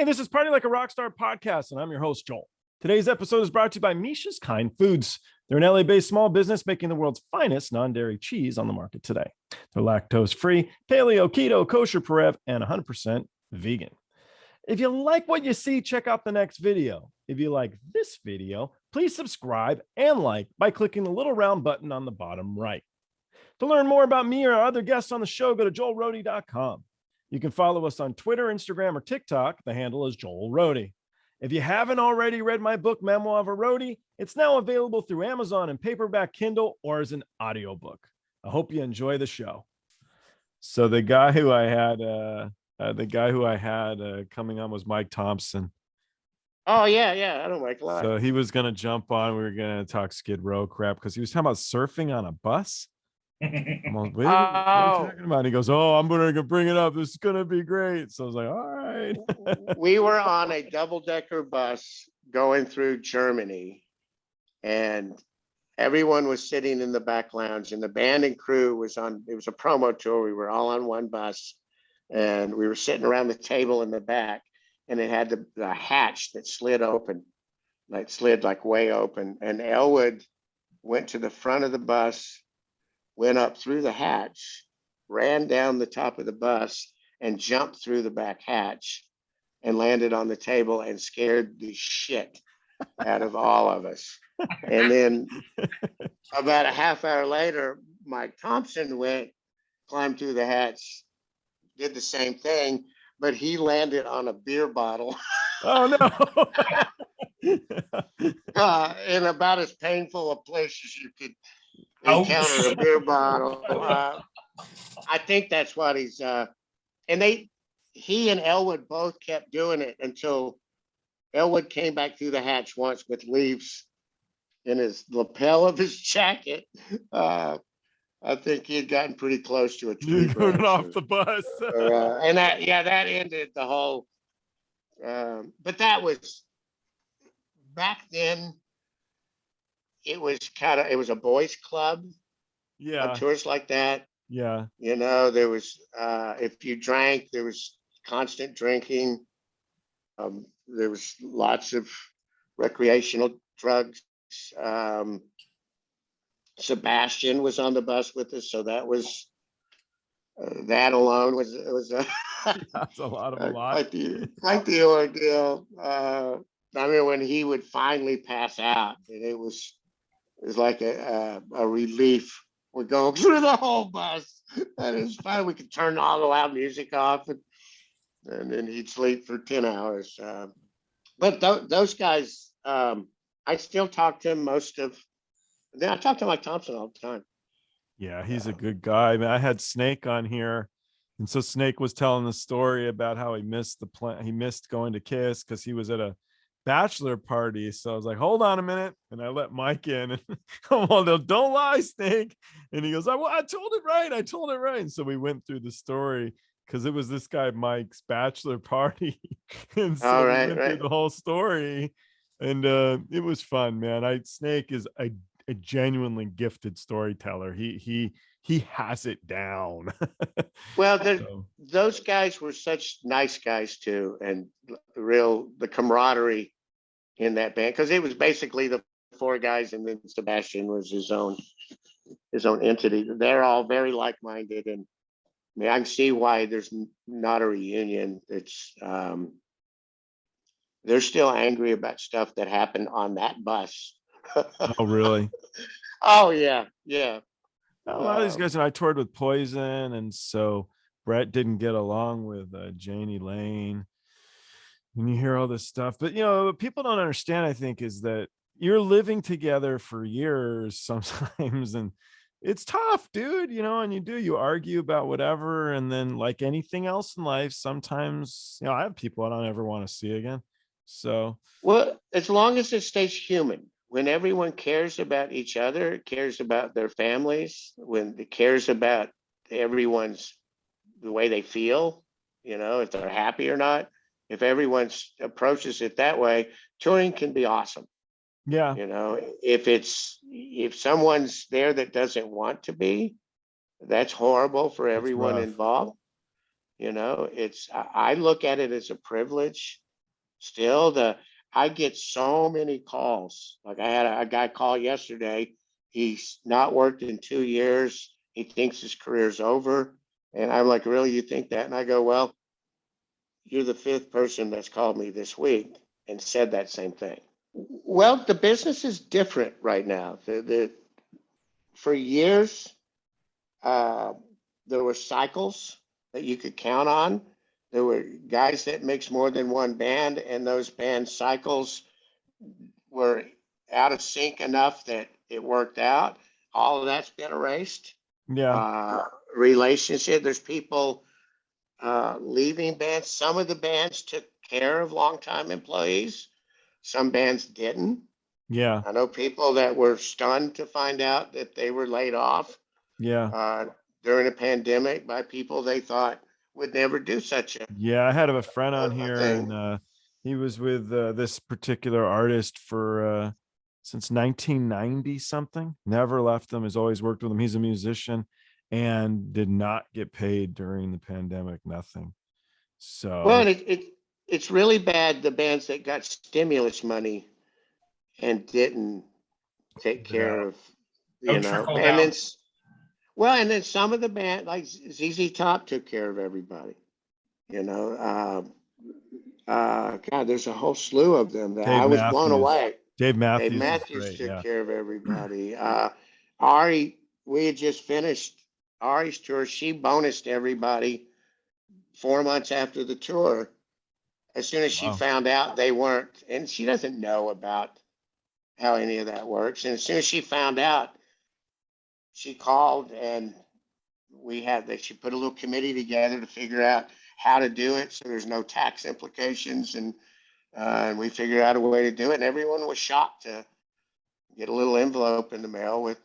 Hey, this is Party Like a Rockstar podcast, and I'm your host, Joel. Today's episode is brought to you by Misha's Kind Foods. They're an LA-based small business making the world's finest non-dairy cheese on the market today. They're lactose-free, paleo, keto, kosher, Parev, and 100% vegan. If you like what you see, check out the next video. If you like this video, please subscribe and like by clicking the little round button on the bottom right. To learn more about me or our other guests on the show, go to joelrody.com. You can follow us on Twitter, Instagram, or TikTok. The handle is Joel Rody. If you haven't already read my book, Memoir of a Roadie, it's now available through Amazon and paperback Kindle or as an audiobook. I hope you enjoy the show. So the guy who I had coming on was Mike Thompson. Oh, yeah. I don't like a lot. So he was going to jump on. We were going to talk Skid Row crap because he was talking about surfing on a bus. What are you talking about? He goes, I'm going to bring it up. This is going to be great. So I was like, all right. We were on a double-decker bus going through Germany, and everyone was sitting in the back lounge, and the band and crew was on. It was a promo tour. We were all on one bus, and we were sitting around the table in the back, and it had the hatch that slid open, like way open. And Elwood went to the front of the bus, went up through the hatch, ran down the top of the bus, and jumped through the back hatch and landed on the table and scared the shit out of all of us. And then about a half hour later, Mike Thompson climbed through the hatch, did the same thing, but he landed on a beer bottle. Oh, no. In about as painful a place as you could encounter a beer bottle. I think that's what he's he and Elwood both kept doing it until Elwood came back through the hatch once with leaves in his lapel of his jacket. I think he had gotten pretty close to a tree branch off the bus. and that ended the whole but that was back then. It was a boys club. Yeah. On tours like that. Yeah. There was if you drank, there was constant drinking. There was lots of recreational drugs. Sebastian was on the bus with us, so that was that alone was that's a lot. Quite the ordeal. I mean, when he would finally pass out, it was like a relief. We're going through the whole bus, and it's fine. We could turn all the loud music off, and then he'd sleep for 10 hours. But those guys, I still talk to him I talk to Mike Thompson all the time. Yeah, he's a good guy. I mean, I had Snake on here, and so Snake was telling the story about how he missed he missed going to Kiss because he was at a bachelor party. So I was like, hold on a minute, and I let Mike in, and well, no, don't lie, Snake. And he goes, I told it right. And so we went through the story because it was this guy Mike's bachelor party. And so we went through the whole story, and it was fun, man. Snake is a genuinely gifted storyteller. He has it down. Well, those guys were such nice guys too, and the camaraderie in that band, because it was basically the four guys, and then Sebastian was his own entity. They're all very like-minded, and I mean, I can see why there's not a reunion. It's they're still angry about stuff that happened on that bus. Oh, really? Oh, yeah. A lot of these guys, and I toured with Poison, and so Brett didn't get along with Janie Lane. And you hear all this stuff, but what people don't understand, I think, is that you're living together for years sometimes, and it's tough, dude. And you argue about whatever, and then like anything else in life, sometimes I have people I don't ever want to see again. So, well, as long as it stays human. When everyone cares about each other, cares about their families, when it cares about the way they feel, if they're happy or not, if everyone approaches it that way, touring can be awesome. Yeah. If someone's there that doesn't want to be, that's horrible for everyone involved. I look at it as a privilege Still, I get so many calls. Like I had a guy call yesterday. He's not worked in 2 years. He thinks his career's over. And I'm like, really, you think that? And I go, well, you're the fifth person that's called me this week and said that same thing. Well, the business is different right now. For years, there were cycles that you could count on. There were guys that mixed more than one band, and those band cycles were out of sync enough that it worked out. All of that's been erased. Yeah. Relationship, there's people leaving bands. Some of the bands took care of longtime employees. Some bands didn't. Yeah. I know people that were stunned to find out that they were laid off Yeah. during a pandemic by people they thought would never do such Yeah. I had a friend on a here, thing. and he was with this particular artist for since 1990 something. Never left them. Has always worked with him. He's a musician, and did not get paid during the pandemic. Nothing. So Well, it's really bad, the bands that got stimulus money and didn't take care of, No you know, trickle and then down. well, and then some of the band like ZZ Top took care of everybody, you know. God, there's a whole slew of them that Dave I was blown Matthews. away. Dave Dave Matthews is Matthews great. took Yeah. care of everybody. Ari, we had just finished Ari's tour. She bonused everybody 4 months after the tour. As soon as she Wow. found out they weren't, and she doesn't know about how any of that works. And as soon as she found out, she called, and she put a little committee together to figure out how to do it so there's no tax implications. And we figured out a way to do it. And everyone was shocked to get a little envelope in the mail with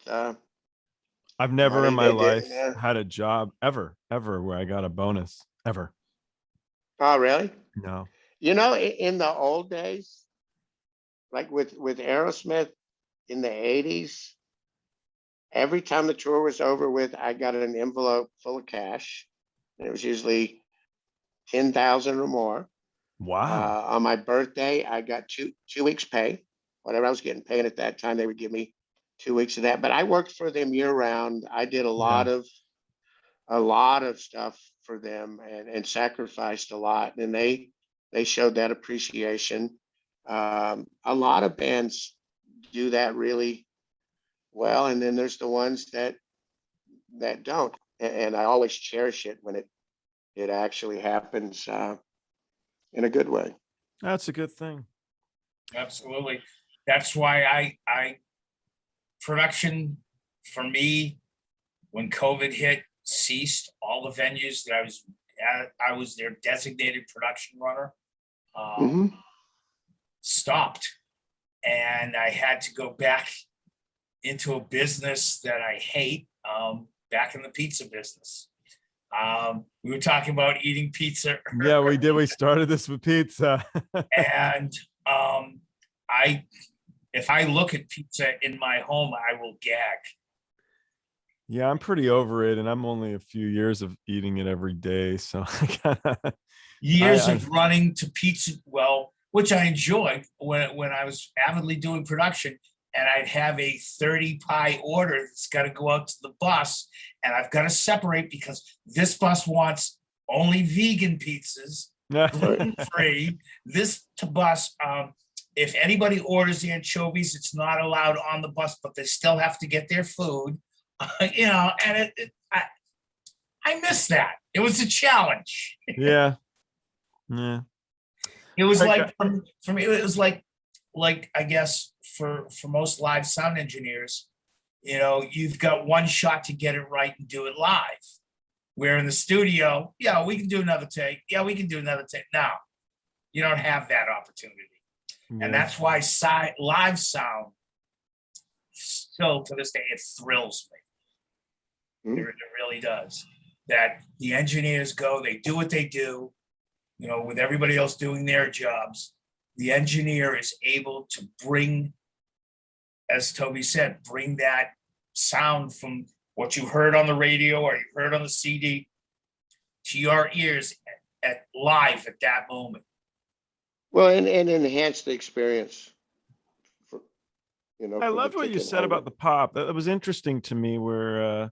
I've never money in my they life didn't. had a job ever where I got a bonus ever. Oh, really? No. You know, in the old days, like with Aerosmith in the 80s, every time the tour was over with, I got an envelope full of cash. And it was usually 10,000 or more. Wow. On my birthday, I got 2 weeks pay. Whatever I was getting paid at that time, they would give me 2 weeks of that. But I worked for them year round. I did a Yeah. lot of stuff for them and sacrificed a lot. And they showed that appreciation. A lot of bands do that really well. And then there's the ones that don't. And I always cherish it when it actually happens in a good way. That's a good thing. Absolutely. That's why I production for me, when COVID hit, ceased. All the venues that I was at, I was their designated production runner, stopped. And I had to go back into a business that I hate, back in the pizza business. We were talking about eating pizza. Yeah, we did. We started this with pizza. And if I look at pizza in my home, I will gag. Yeah, I'm pretty over it, and I'm only a few years of eating it every day. So Years of running to pizza, well, which I enjoyed when I was avidly doing production, and I'd have a 30 pie order that's got to go out to the bus, and I've got to separate because this bus wants only vegan pizzas, gluten-free. This bus, if anybody orders anchovies, it's not allowed on the bus, but they still have to get their food. You know, and I miss that. It was a challenge. Yeah. Yeah. It was like for me, it was like I guess for most live sound engineers, you know, you've got one shot to get it right and do it live. Where in the studio, yeah, we can do another take. Yeah, we can do another take. Now, you don't have that opportunity. Yeah. And that's why live sound, still to this day, it thrills me. It really does. That the engineers go, they do what they do, you know, with everybody else doing their jobs. The engineer is able to bring, as Toby said, bring that sound from what you heard on the radio or you heard on the CD to your ears at live at that moment. Well, and enhance the experience for, I for the loved what you ticket said holder. about the pop. That was interesting to me, where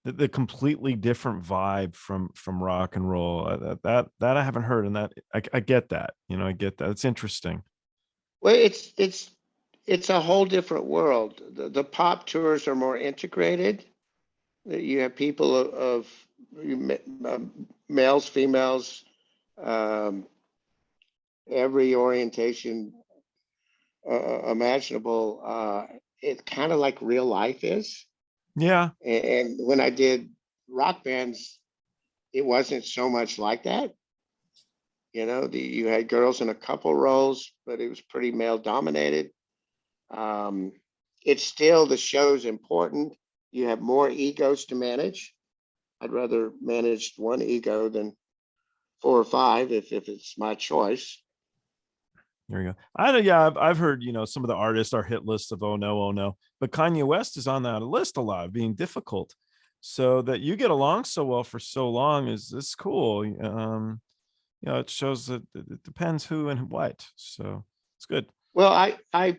the completely different vibe from rock and roll. That I haven't heard, and that I get that. I get that. It's interesting. Well, it's a whole different world. The pop tours are more integrated. You have people of males, females, um, every orientation imaginable. It's kind of like real life is. Yeah. And when I did rock bands, it wasn't so much like that. You had girls in a couple roles, but it was pretty male dominated. It's still, the show's important. You have more egos to manage. I'd rather manage one ego than 4 or 5 if it's my choice. There you go. I know. Yeah, I've heard. Some of the artists are hit lists of oh no, but Kanye West is on that list a lot, being difficult. So that you get along so well for so long is cool. It shows that it depends who and what. So it's good. Well, I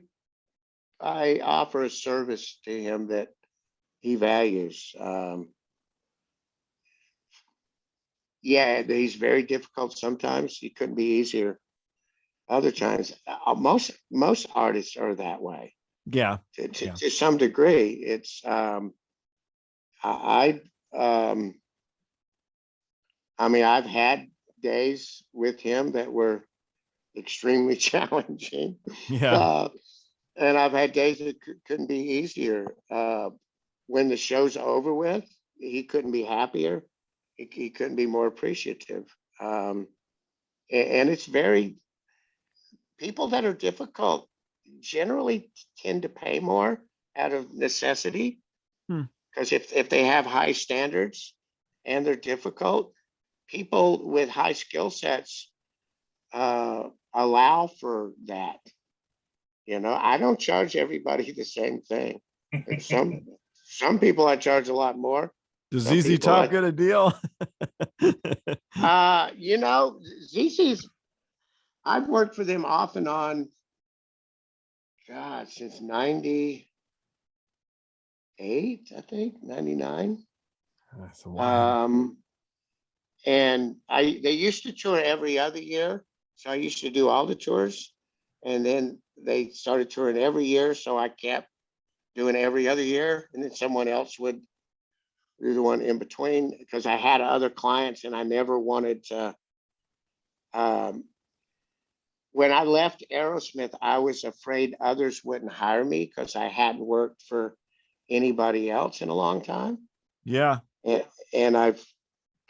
offer a service to him that he values. Yeah, he's very difficult sometimes. He couldn't be easier other times. Most artists are that way Yeah. to some degree. It's I I mean, I've had days with him that were extremely challenging. Yeah. Uh, and I've had days that couldn't be easier. When the show's over with, he couldn't be happier. He couldn't be more appreciative. And it's very, people that are difficult generally tend to pay more out of necessity. Hmm. Because if they have high standards and they're difficult, people with high skill sets allow for that. I don't charge everybody the same thing. Some people I charge a lot more. Does Some ZZ people Top get a deal? ZZ's, I've worked for them off and on, God, since 98, I think, 99. That's a while. And they used to tour every other year. So I used to do all the tours. And then they started touring every year. So I kept doing every other year. And then someone else would do the one in between, because I had other clients and I never wanted to. When I left Aerosmith, I was afraid others wouldn't hire me because I hadn't worked for anybody else in a long time. Yeah. And I've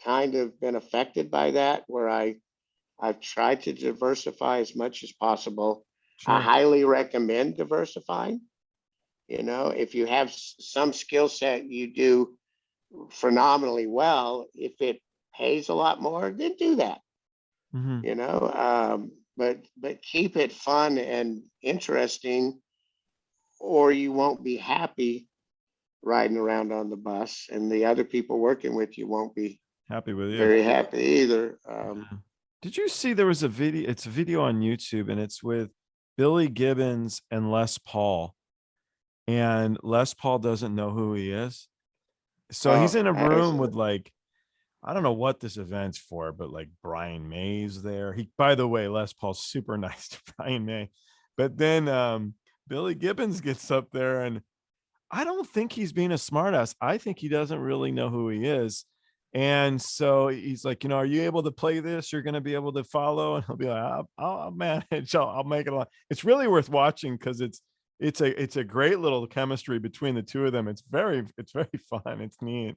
kind of been affected by that, where I've tried to diversify as much as possible. Sure. I highly recommend diversifying. If you have some skill set you do phenomenally well, if it pays a lot more, then do that. Mm-hmm. But keep it fun and interesting, or you won't be happy riding around on the bus, and the other people working with you won't be Happy with you. very happy either. Did you see there was a video? It's a video on YouTube, and it's with Billy Gibbons and Les Paul. And Les Paul doesn't know who he is. So he's in a room with, like, I don't know what this event's for, but like Brian May's there. By the way, Les Paul's super nice to Brian May. But then Billy Gibbons gets up there, and I don't think he's being a smartass. I think he doesn't really know who he is. And so he's like, are you able to play this? You're going to be able to follow. And he'll be like, I'll manage. I'll make it a lot. It's really worth watching because it's a great little chemistry between the two of them. It's very fun. It's neat.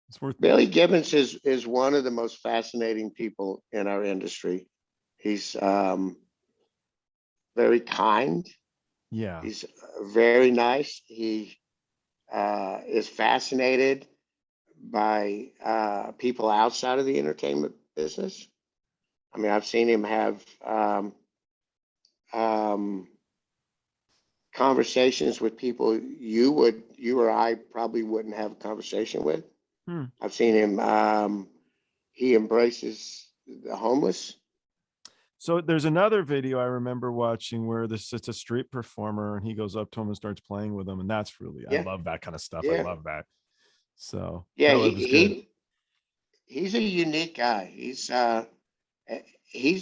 It's worth. Billy Gibbons is one of the most fascinating people in our industry. He's very kind. Yeah. He's very nice. He is fascinated by people outside of the entertainment business. I mean, I've seen him have conversations with people you or I probably wouldn't have a conversation with. I've seen him. He embraces the homeless. So there's another video I remember watching where it's a street performer and he goes up to him and starts playing with him. And that's really, I Yeah. love that kind of stuff. I Yeah. love that. So Yeah, no, it was good. he's a unique guy. He's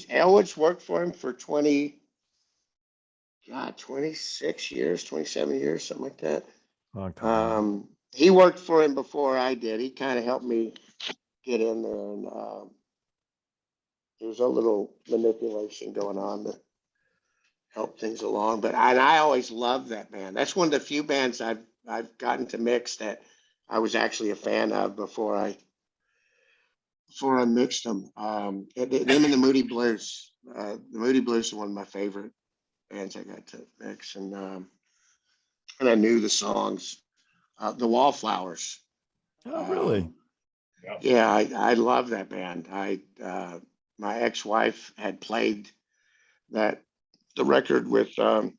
Elwood's worked for him for 26 years, 27 years, something like that. Long time. He worked for him before I did. He kind of helped me get in there, and there was a little manipulation going on to help things along. But I always loved that band. That's one of the few bands I've gotten to mix that I was actually a fan of before I mixed them. Them and the Moody Blues. The Moody Blues are one of my favorite bands I got to mix, and I knew the songs. The Wallflowers. Oh, really? Yeah, I love that band. My ex-wife had played the record with I think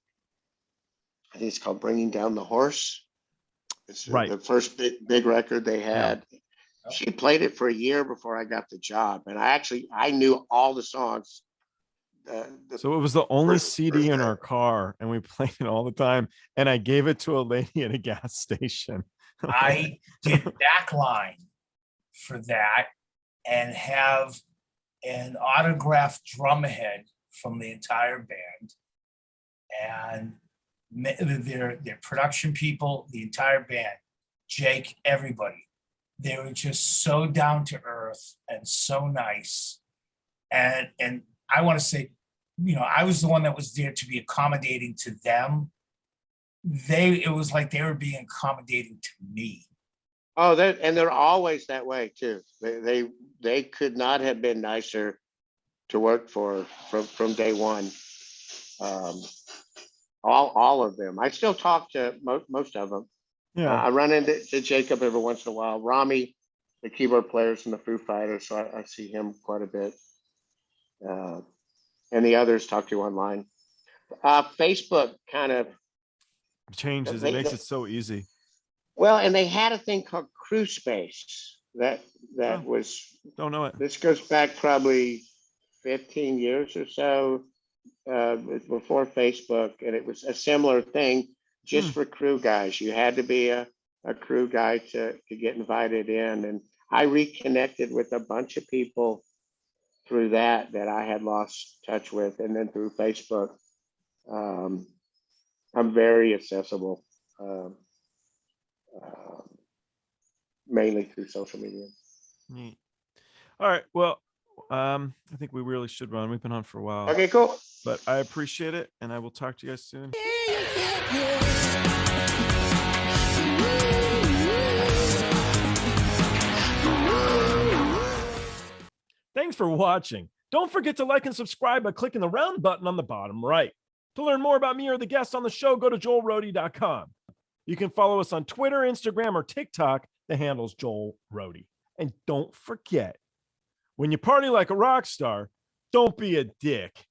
it's called Bringing Down the Horse. It's right. The first big record they had. Yeah. She played it for a year before I got the job, and I knew all the songs. So it was the only CD in our car, and we played it all the time. And I gave it to a lady at a gas station. I did backline for that and have an autographed drumhead from the entire band, and their production people, the entire band, Jake, everybody. They were just so down to earth and so nice. And I want to say, I was the one that was there to be accommodating to them. It was like they were being accommodating to me. Oh, they're always that way too. They could not have been nicer to work for from day one. All of them. I still talk to most of them. Yeah. I run into Jacob every once in a while. Rami, the keyboard players in the Foo Fighters, so I see him quite a bit. And the others talk to online. Facebook kind of changes. It makes it so easy. Well, and they had a thing called Crew Space that was. Don't know it. This goes back probably 15 years or so before Facebook, and it was a similar thing just for crew guys. You had to be a crew guy to get invited in, and I reconnected with a bunch of people through that I had lost touch with, and then through Facebook. I'm very accessible, mainly through social media. Neat. All right. Well, I think we really should run. We've been on for a while. Okay, cool. But I appreciate it, and I will talk to you guys soon. Thanks for watching. Don't forget to like and subscribe by clicking the round button on the bottom right. To learn more about me or the guests on the show, go to joelrohde.com. You can follow us on Twitter, Instagram, or TikTok. The handle's Joel Rohde. And don't forget, when you party like a rock star, don't be a dick.